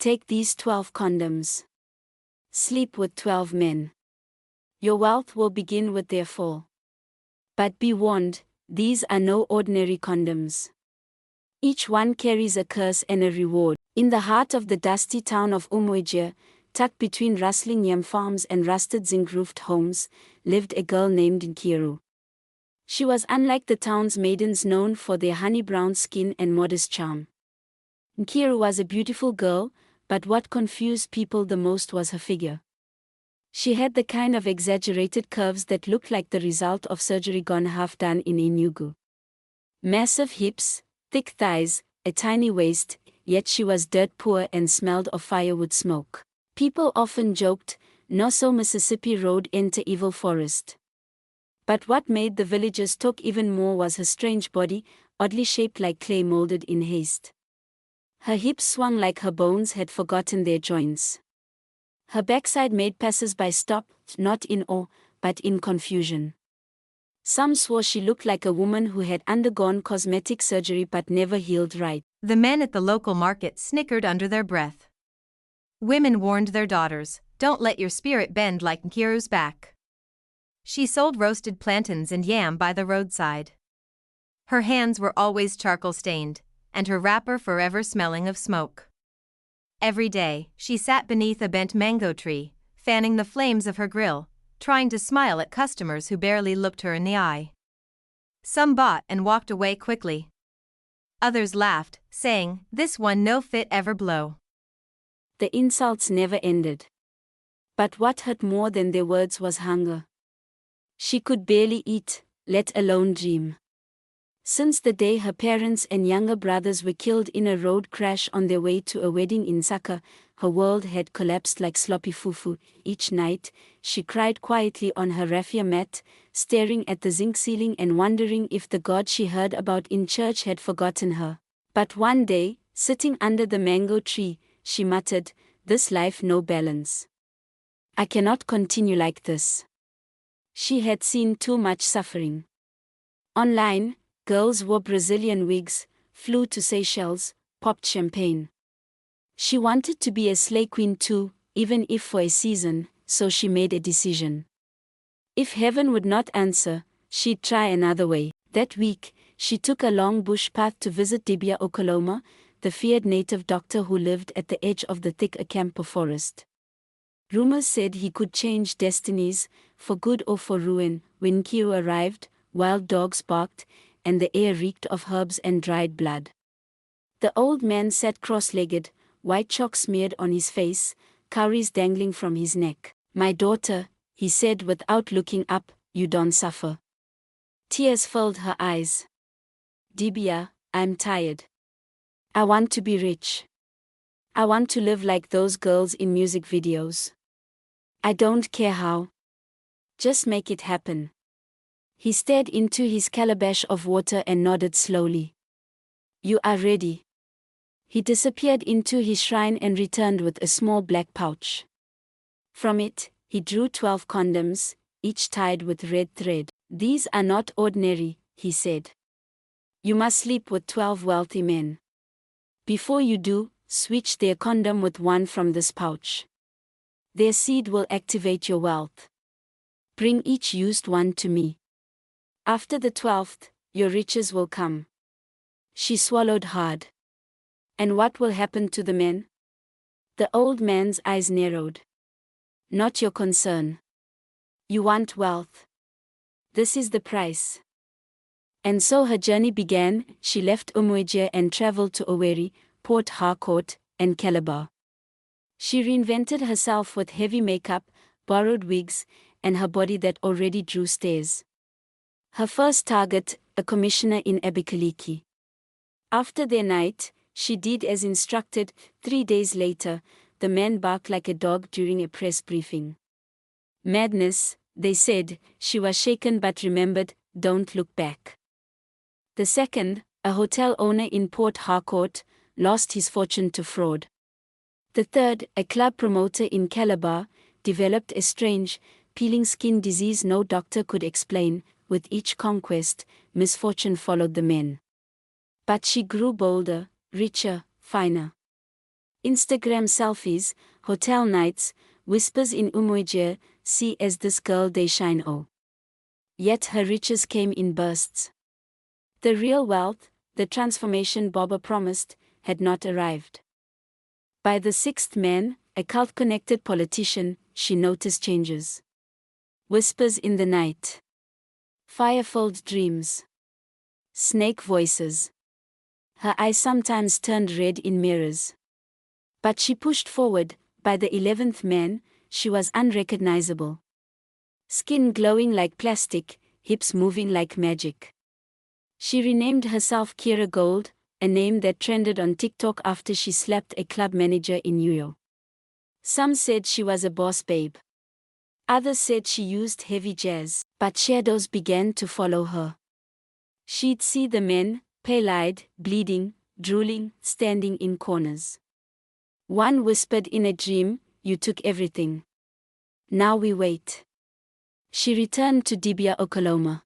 Take these 12 condoms. Sleep with 12 men. Your wealth will begin with their fall. But be warned, these are no ordinary condoms. Each one carries a curse and a reward. In the heart of the dusty town of Umweje, tucked between rustling yam farms and rusted zinc-roofed homes, lived a girl named Nkiru. She was unlike the town's maidens known for their honey-brown skin and modest charm. Nkiru was a beautiful girl, but what confused people the most was her figure. She had the kind of exaggerated curves that looked like the result of surgery gone half done in Enugu. Massive hips, thick thighs, a tiny waist, yet she was dirt poor and smelled of firewood smoke. People often joked, "No so Mississippi Road enter evil forest." But what made the villagers talk even more was her strange body, oddly shaped like clay molded in haste. Her hips swung like her bones had forgotten their joints. Her backside made passers-by stop, not in awe, but in confusion. Some swore she looked like a woman who had undergone cosmetic surgery but never healed right. The men at the local market snickered under their breath. Women warned their daughters, "Don't let your spirit bend like Nkiru's back." She sold roasted plantains and yam by the roadside. Her hands were always charcoal-stained, and her wrapper forever smelling of smoke. Every day, she sat beneath a bent mango tree, fanning the flames of her grill, trying to smile at customers who barely looked her in the eye. Some bought and walked away quickly. Others laughed, saying, "This one no fit ever blow." The insults never ended. But what hurt more than their words was hunger. She could barely eat, let alone dream. Since the day her parents and younger brothers were killed in a road crash on their way to a wedding in Saka, her world had collapsed like sloppy fufu. Each night, she cried quietly on her raffia mat, staring at the zinc ceiling and wondering if the God she heard about in church had forgotten her. But one day, sitting under the mango tree, she muttered, "This life no balance. I cannot continue like this." She had seen too much suffering. Online, girls wore Brazilian wigs, flew to Seychelles, popped champagne. She wanted to be a slay queen too, even if for a season, so she made a decision. If heaven would not answer, she'd try another way. That week, she took a long bush path to visit Dibia Okoloma, the feared native doctor who lived at the edge of the thick Akampa forest. Rumors said he could change destinies, for good or for ruin. When Nkiru arrived, wild dogs barked, and the air reeked of herbs and dried blood. The old man sat cross-legged, white chalk smeared on his face, cowries dangling from his neck. "My daughter," he said without looking up, "you don't suffer." Tears filled her eyes. "Dibia, I'm tired. I want to be rich. I want to live like those girls in music videos. I don't care how. Just make it happen." He stared into his calabash of water and nodded slowly. "You are ready." He disappeared into his shrine and returned with a small black pouch. From it, he drew 12 condoms, each tied with red thread. "These are not ordinary," he said. "You must sleep with 12 wealthy men. Before you do, switch their condom with one from this pouch. Their seed will activate your wealth. Bring each used one to me. After the 12th, your riches will come." She swallowed hard. "And what will happen to the men?" The old man's eyes narrowed. "Not your concern. You want wealth. This is the price." And so her journey began. She left Umweje and traveled to Owerri, Port Harcourt, and Calabar. She reinvented herself with heavy makeup, borrowed wigs, and her body that already drew stares. Her first target, a commissioner in Abakaliki. After their night, she did as instructed. 3 days later, the man barked like a dog during a press briefing. "Madness," they said. She was shaken but remembered, "Don't look back." The second, a hotel owner in Port Harcourt, lost his fortune to fraud. The third, a club promoter in Calabar, developed a strange, peeling skin disease no doctor could explain. With each conquest, misfortune followed the men. But she grew bolder, richer, finer. Instagram selfies, hotel nights, whispers in Umoja, see as this girl they shine oh. Yet her riches came in bursts. The real wealth, the transformation Bobber promised, had not arrived. By the sixth man, a cult-connected politician, she noticed changes. Whispers in the night. Fire-filled dreams. Snake voices. Her eyes sometimes turned red in mirrors. But she pushed forward. By the 11th man, she was unrecognizable. Skin glowing like plastic, hips moving like magic. She renamed herself Kira Gold, a name that trended on TikTok after she slapped a club manager in New York. Some said she was a boss babe. Others said she used heavy jazz, but shadows began to follow her. She'd see the men, pale-eyed, bleeding, drooling, standing in corners. One whispered in a dream, "You took everything. Now we wait." She returned to Dibia Okoloma.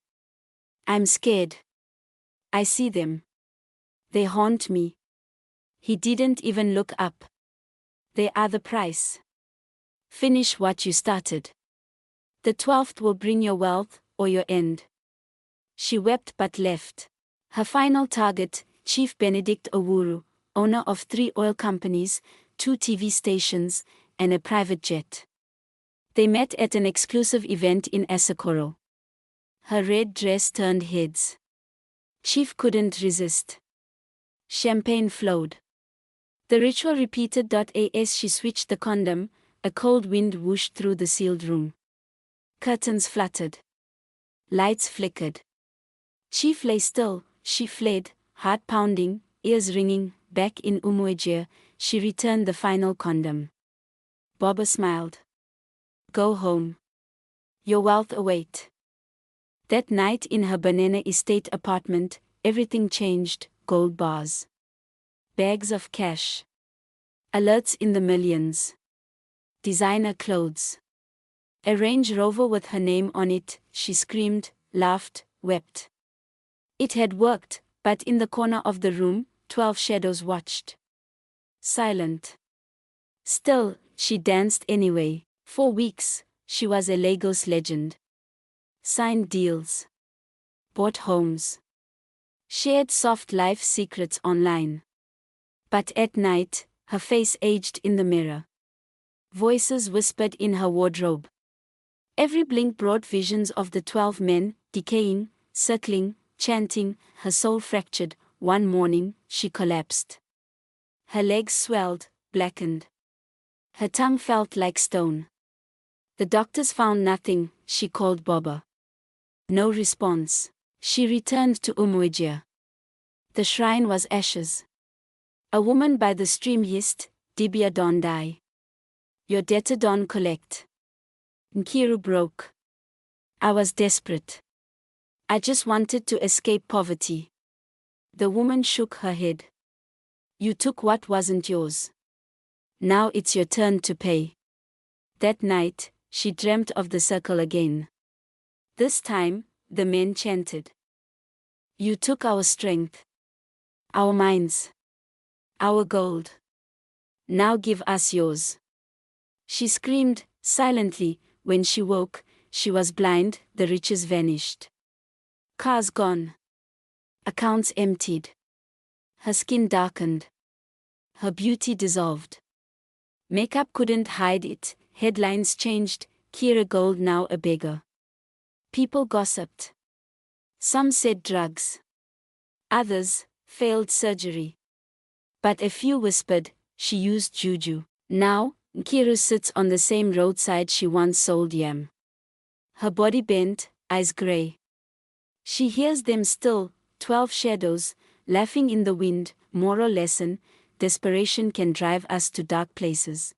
"I'm scared. I see them. They haunt me." He didn't even look up. "They are the price. Finish what you started. The 12th will bring your wealth, or your end." She wept but left. Her final target, Chief Benedict Owuru, owner of 3 oil companies, 2 TV stations, and a private jet. They met at an exclusive event in Asokoro. Her red dress turned heads. Chief couldn't resist. Champagne flowed. The ritual repeated. As she switched the condom, a cold wind whooshed through the sealed room. Curtains fluttered. Lights flickered. Chief lay still. She fled, heart pounding, ears ringing. Back in Umoja, she returned the final condom. Bobber smiled. "Go home. Your wealth await." That night in her Banana Estate apartment, everything changed. Gold bars. Bags of cash. Alerts in the millions. Designer clothes. A Range Rover with her name on it. She screamed, laughed, wept. It had worked, but in the corner of the room, 12 shadows watched. Silent. Still, she danced anyway. For weeks, she was a Lagos legend. Signed deals. Bought homes. Shared soft life secrets online. But at night, her face aged in the mirror. Voices whispered in her wardrobe. Every blink brought visions of the 12 men, decaying, circling, chanting. Her soul fractured. One morning, she collapsed. Her legs swelled, blackened. Her tongue felt like stone. The doctors found nothing. She called Bobber. No response. She returned to Umoja. The shrine was ashes. A woman by the stream hissed, "Dibia don't die. Your debtor don't collect." Nkiru broke. "I was desperate. I just wanted to escape poverty." The woman shook her head. "You took what wasn't yours. Now it's your turn to pay." That night, she dreamt of the circle again. This time, the men chanted. "You took our strength. Our minds. Our gold. Now give us yours." She screamed, silently. When she woke, she was blind. The riches vanished. Cars gone. Accounts emptied. Her skin darkened. Her beauty dissolved. Makeup couldn't hide it. Headlines changed. Kira Gold now a beggar. People gossiped. Some said drugs. Others, failed surgery. But a few whispered, she used juju. Now, Nkiru sits on the same roadside she once sold yam. Her body bent, eyes grey. She hears them still, 12 shadows, laughing in the wind. Moral lesson: desperation can drive us to dark places.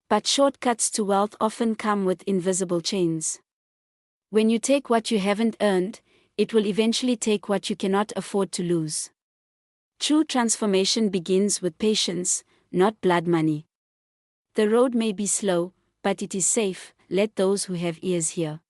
But shortcuts to wealth often come with invisible chains. When you take what you haven't earned, it will eventually take what you cannot afford to lose. True transformation begins with patience, not blood money. The road may be slow, but it is safe. Let those who have ears hear.